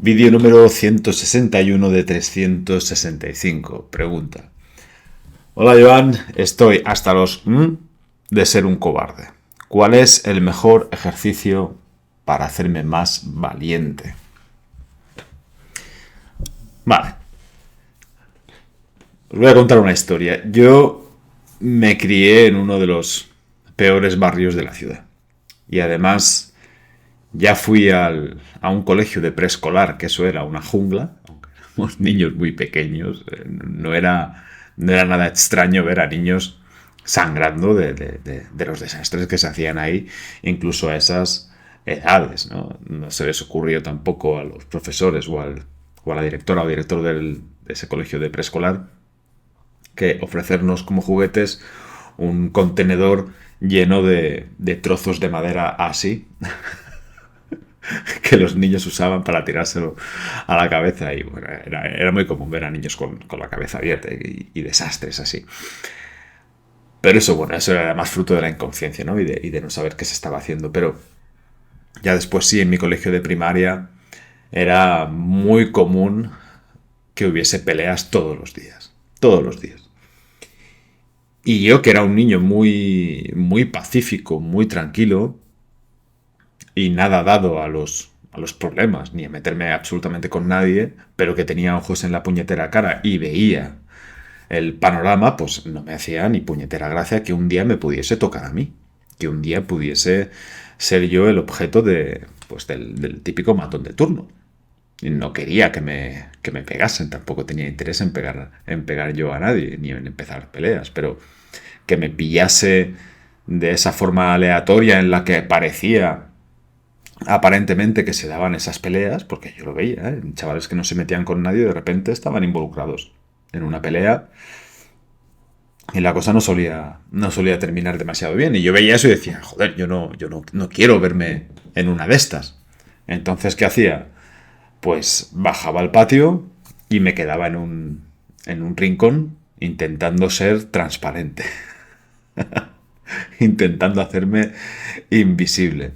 Vídeo número 161 de 365. Pregunta. Hola Joan, estoy hasta los de ser un cobarde. ¿Cuál es el mejor ejercicio para hacerme más valiente? Vale, os voy a contar una historia. Yo me crié en uno de los peores barrios de la ciudad. Y además ya fui a un colegio de preescolar, que eso era una jungla, aunque éramos niños muy pequeños. No era nada extraño ver a niños sangrando de los desastres que se hacían ahí, incluso a esas edades. No se les ocurrió tampoco a los profesores o a la directora o director de ese colegio de preescolar que ofrecernos como juguetes un contenedor lleno de trozos de madera así que los niños usaban para tirárselo a la cabeza. Y bueno, era muy común ver a niños con la cabeza abierta y desastres así. Pero eso, bueno, eso era más fruto de la inconsciencia, ¿no? Y de no saber qué se estaba haciendo. Pero ya después sí, en mi colegio de primaria era muy común que hubiese peleas todos los días. Todos los días. Y yo, que era un niño muy, muy pacífico, muy tranquilo, y nada dado a los problemas, ni a meterme absolutamente con nadie, pero que tenía ojos en la puñetera cara y veía el panorama, pues no me hacía ni puñetera gracia que un día me pudiese tocar a mí, que un día pudiese ser yo el objeto del típico matón de turno. Y no quería que me pegasen, tampoco tenía interés en pegar yo a nadie, ni en empezar peleas, pero que me pillase de esa forma aleatoria en la que parecía aparentemente que se daban esas peleas, porque yo lo veía, chavales que no se metían con nadie de repente estaban involucrados en una pelea y la cosa no solía terminar demasiado bien. Y yo veía eso y decía, joder, yo no quiero verme en una de estas. Entonces, ¿qué hacía? Pues bajaba al patio y me quedaba en un rincón intentando ser transparente, intentando hacerme invisible.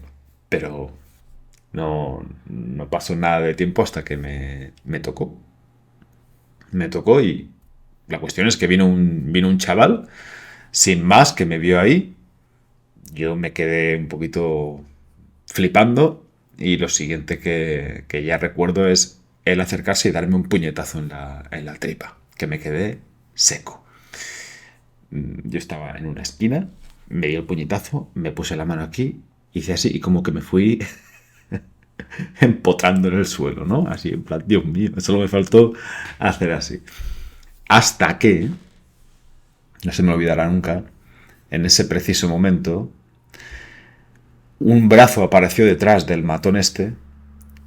Pero no pasó nada de tiempo hasta que me tocó. Me tocó y la cuestión es que vino un chaval, sin más, que me vio ahí. Yo me quedé un poquito flipando y lo siguiente que ya recuerdo es él acercarse y darme un puñetazo en la tripa, que me quedé seco. Yo estaba en una esquina, me dio el puñetazo, me puse la mano aquí, hice así y como que me fui empotrando en el suelo, ¿no? Así, en plan, Dios mío, solo me faltó hacer así. Hasta que, no se me olvidará nunca, en ese preciso momento, un brazo apareció detrás del matón este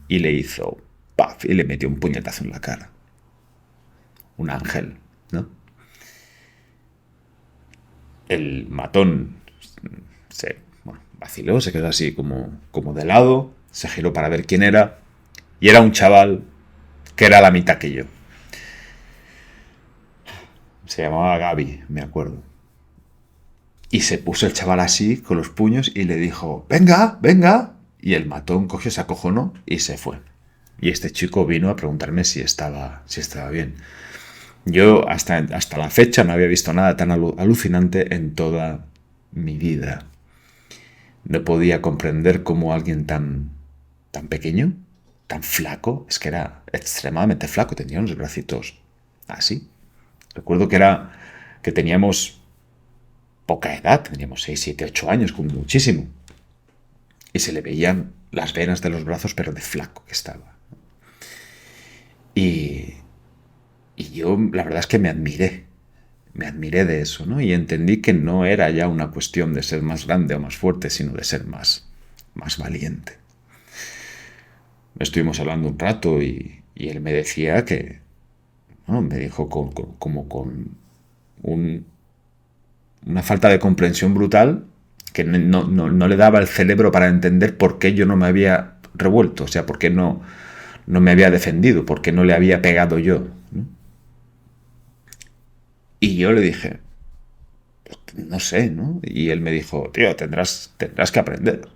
y le hizo ¡paf! Y le metió un puñetazo en la cara. Un ángel, ¿no? El matón vaciló, se quedó así como de lado, se giró para ver quién era y era un chaval que era la mitad que yo. Se llamaba Gaby, me acuerdo. Y se puso el chaval así, con los puños, y le dijo, venga, venga. Y el matón cogió, se acojonó y se fue. Y este chico vino a preguntarme si estaba bien. Yo hasta la fecha no había visto nada tan alucinante en toda mi vida. No podía comprender cómo alguien tan pequeño, tan flaco, es que era extremadamente flaco, tenía unos bracitos así. Recuerdo que teníamos poca edad, teníamos 6 7 8 años, como muchísimo. Y se le veían las venas de los brazos, pero de flaco que estaba. Y yo, la verdad es que me admiré de eso, ¿no? Y entendí que no era ya una cuestión de ser más grande o más fuerte, sino de ser más valiente. Estuvimos hablando un rato y él me decía que, bueno, me dijo como con una falta de comprensión brutal, que no le daba el cerebro para entender por qué yo no me había revuelto, o sea, por qué no me había defendido, por qué no le había pegado yo, ¿no? Y yo le dije, no sé, ¿no? Y él me dijo, tío, tendrás que aprender.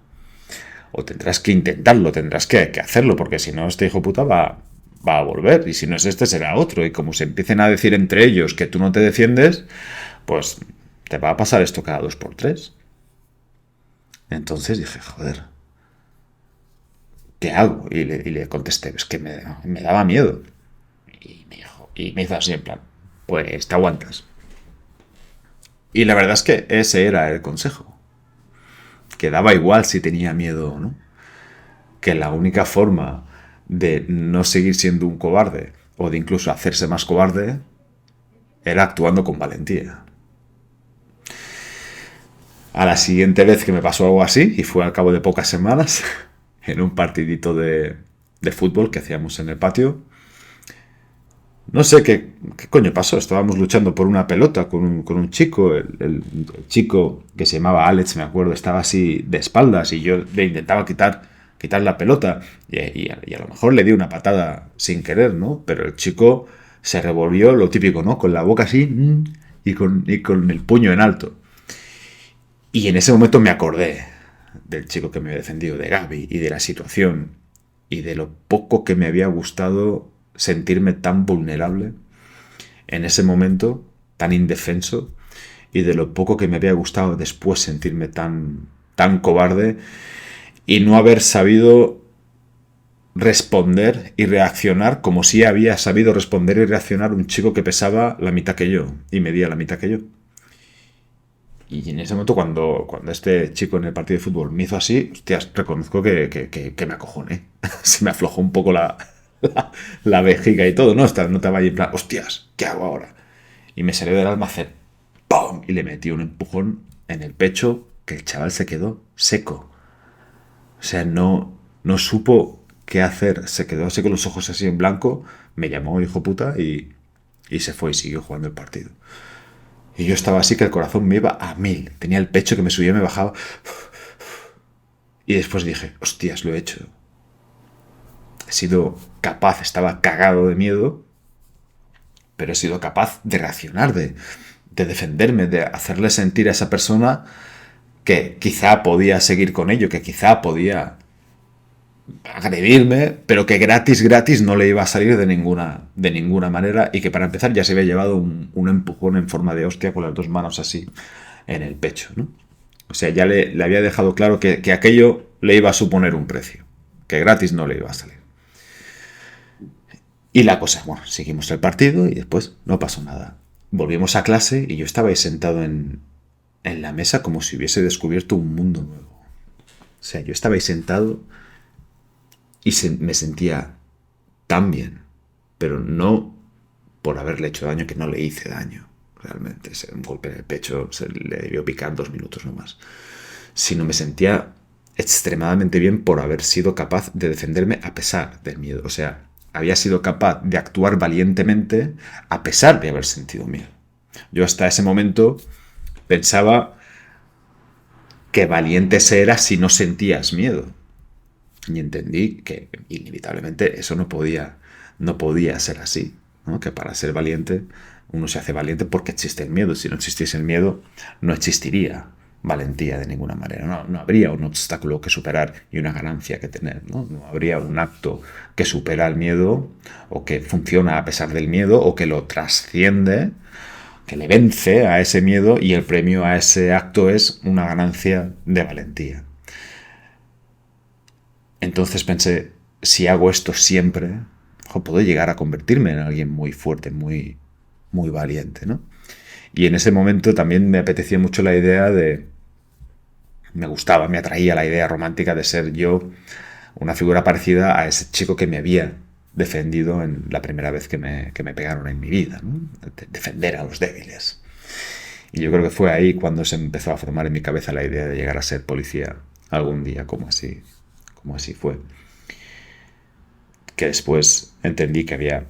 o tendrás que intentarlo, tendrás que hacerlo, porque si no, este hijo puta va a volver, y si no es este, será otro, y como se empiecen a decir entre ellos que tú no te defiendes, pues te va a pasar esto cada 2 por 3. Entonces dije, joder, ¿qué hago? Y le contesté, es que me daba miedo. Y me hizo así en plan, pues te aguantas. Y la verdad es que ese era el consejo. Que daba igual si tenía miedo o no. Que la única forma de no seguir siendo un cobarde o de incluso hacerse más cobarde era actuando con valentía. A la siguiente vez que me pasó algo así, y fue al cabo de pocas semanas, en un partidito de fútbol que hacíamos en el patio, no sé qué coño pasó. Estábamos luchando por una pelota con un chico. El chico que se llamaba Alex, me acuerdo, estaba así de espaldas y yo le intentaba quitar la pelota. Y a lo mejor le di una patada sin querer, ¿no? Pero el chico se revolvió, lo típico, ¿no? Con la boca así y con el puño en alto. Y en ese momento me acordé del chico que me había defendido, de Gaby, y de la situación, y de lo poco que me había gustado sentirme tan vulnerable en ese momento, tan indefenso, y de lo poco que me había gustado después sentirme tan cobarde y no haber sabido responder y reaccionar como si había sabido responder y reaccionar un chico que pesaba la mitad que yo y medía la mitad que yo. Y en ese momento, cuando este chico en el partido de fútbol me hizo así, hostias, reconozco que me acojoné. Se me aflojó un poco la vejiga y todo, ¿no? No estaba ahí en plan, hostias, ¿qué hago ahora? Y me salió del alma hacer ¡pum! Y le metí un empujón en el pecho que el chaval se quedó seco. O sea, no supo qué hacer. Se quedó así con los ojos así en blanco, me llamó hijo puta y se fue y siguió jugando el partido. Y yo estaba así que el corazón me iba a 1000. Tenía el pecho que me subía y me bajaba. Y después dije, hostias, lo he hecho. He sido capaz, estaba cagado de miedo, pero he sido capaz de reaccionar, de defenderme, de hacerle sentir a esa persona que quizá podía seguir con ello, que quizá podía agredirme, pero que gratis no le iba a salir de ninguna manera, y que para empezar ya se había llevado un empujón en forma de hostia con las 2 manos así en el pecho, ¿no? O sea, ya le había dejado claro que aquello le iba a suponer un precio, que gratis no le iba a salir. Y la cosa, bueno, seguimos el partido y después no pasó nada. Volvimos a clase y yo estaba ahí sentado en la mesa como si hubiese descubierto un mundo nuevo. O sea, yo estaba ahí sentado y me sentía tan bien, pero no por haberle hecho daño, que no le hice daño, realmente. Un golpe en el pecho se le debió picar 2 minutos nomás. Sino me sentía extremadamente bien por haber sido capaz de defenderme a pesar del miedo. O sea, había sido capaz de actuar valientemente a pesar de haber sentido miedo. Yo hasta ese momento pensaba que valiente era si no sentías miedo. Y entendí que inevitablemente eso no podía ser así, ¿no? Que para ser valiente uno se hace valiente porque existe el miedo. Si no existiese el miedo, no existiría valentía de ninguna manera. No habría un obstáculo que superar y una ganancia que tener, ¿no? No habría un acto que supera el miedo o que funciona a pesar del miedo o que lo trasciende, que le vence a ese miedo, y el premio a ese acto es una ganancia de valentía. Entonces pensé, si hago esto siempre, puedo llegar a convertirme en alguien muy fuerte, muy, muy valiente, ¿no? Y en ese momento también me apetecía mucho la idea me atraía la idea romántica de ser yo una figura parecida a ese chico que me había defendido en la primera vez que me pegaron en mi vida, ¿no? Defender a los débiles. Y yo creo que fue ahí cuando se empezó a formar en mi cabeza la idea de llegar a ser policía algún día, como así fue. Que después entendí que había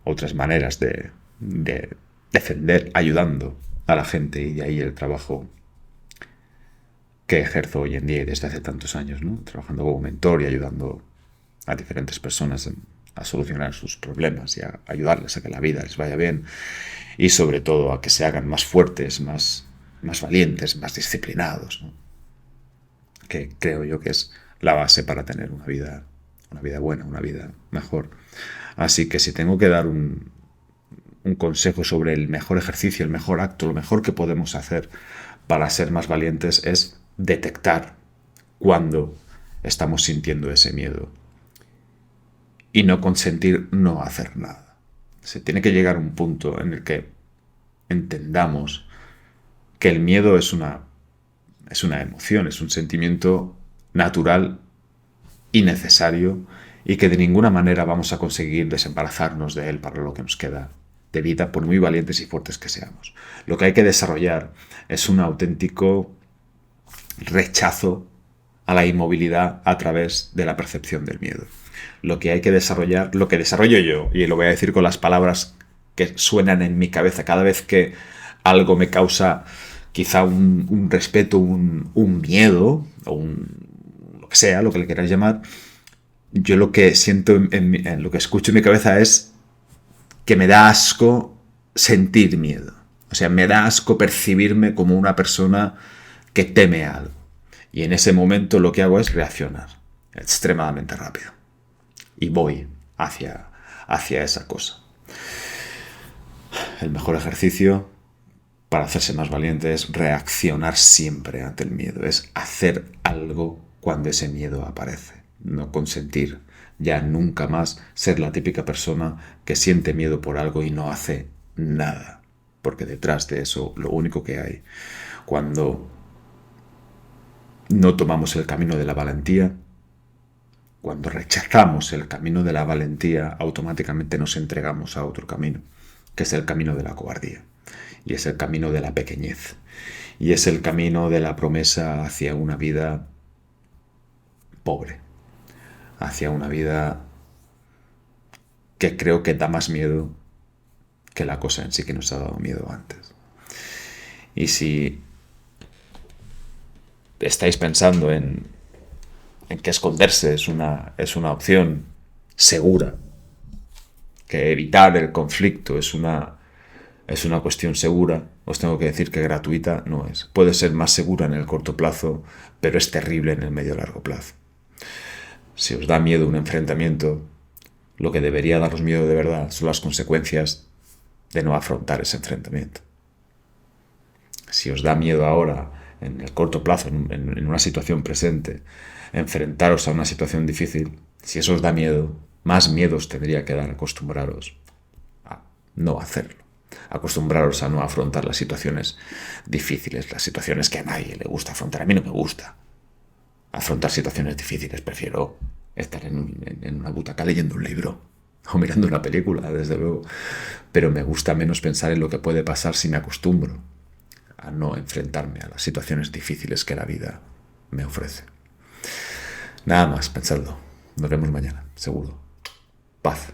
otras maneras de defender ayudando a la gente, y de ahí el trabajo que ejerzo hoy en día y desde hace tantos años, ¿no? Trabajando como mentor y ayudando a diferentes personas a solucionar sus problemas y a ayudarles a que la vida les vaya bien, y sobre todo a que se hagan más fuertes, más valientes, más disciplinados, ¿no? Que creo yo que es la base para tener una vida buena, una vida mejor. Así que si tengo que dar un consejo sobre el mejor ejercicio, el mejor acto, lo mejor que podemos hacer para ser más valientes es detectar cuando estamos sintiendo ese miedo y no consentir no hacer nada. Se tiene que llegar a un punto en el que entendamos que el miedo es una emoción, es un sentimiento natural y necesario y que de ninguna manera vamos a conseguir desembarazarnos de él para lo que nos queda de vida, por muy valientes y fuertes que seamos. Lo que hay que desarrollar es un auténtico rechazo a la inmovilidad a través de la percepción del miedo. Lo que hay que desarrollar, lo que desarrollo yo, y lo voy a decir con las palabras que suenan en mi cabeza cada vez que algo me causa quizá un respeto, un miedo, o lo que sea, lo que le queráis llamar, yo lo que siento en lo que escucho en mi cabeza es que me da asco sentir miedo. O sea, me da asco percibirme como una persona que teme algo. Y en ese momento lo que hago es reaccionar extremadamente rápido. Y voy hacia esa cosa. El mejor ejercicio para hacerse más valiente es reaccionar siempre ante el miedo. Es hacer algo cuando ese miedo aparece. No consentir ya nunca más ser la típica persona que siente miedo por algo y no hace nada. Porque detrás de eso lo único que hay cuando no tomamos el camino de la valentía, cuando rechazamos el camino de la valentía, automáticamente nos entregamos a otro camino, que es el camino de la cobardía. Y es el camino de la pequeñez. Y es el camino de la promesa hacia una vida pobre. Hacia una vida que creo que da más miedo que la cosa en sí que nos ha dado miedo antes. Y si estáis pensando en que esconderse es una opción segura, que evitar el conflicto es una cuestión segura, os tengo que decir que gratuita no es. Puede ser más segura en el corto plazo, pero es terrible en el medio y largo plazo. Si os da miedo un enfrentamiento, lo que debería daros miedo de verdad son las consecuencias de no afrontar ese enfrentamiento. Si os da miedo ahora, en el corto plazo, en una situación presente, enfrentaros a una situación difícil, si eso os da miedo, más miedo os tendría que dar acostumbraros a no hacerlo. Acostumbraros a no afrontar las situaciones difíciles, las situaciones que a nadie le gusta afrontar. A mí no me gusta afrontar situaciones difíciles. Prefiero estar en una butaca leyendo un libro o mirando una película, desde luego. Pero me gusta menos pensar en lo que puede pasar si me acostumbro a no enfrentarme a las situaciones difíciles que la vida me ofrece. Nada más, pensadlo. Nos vemos mañana, seguro. Paz.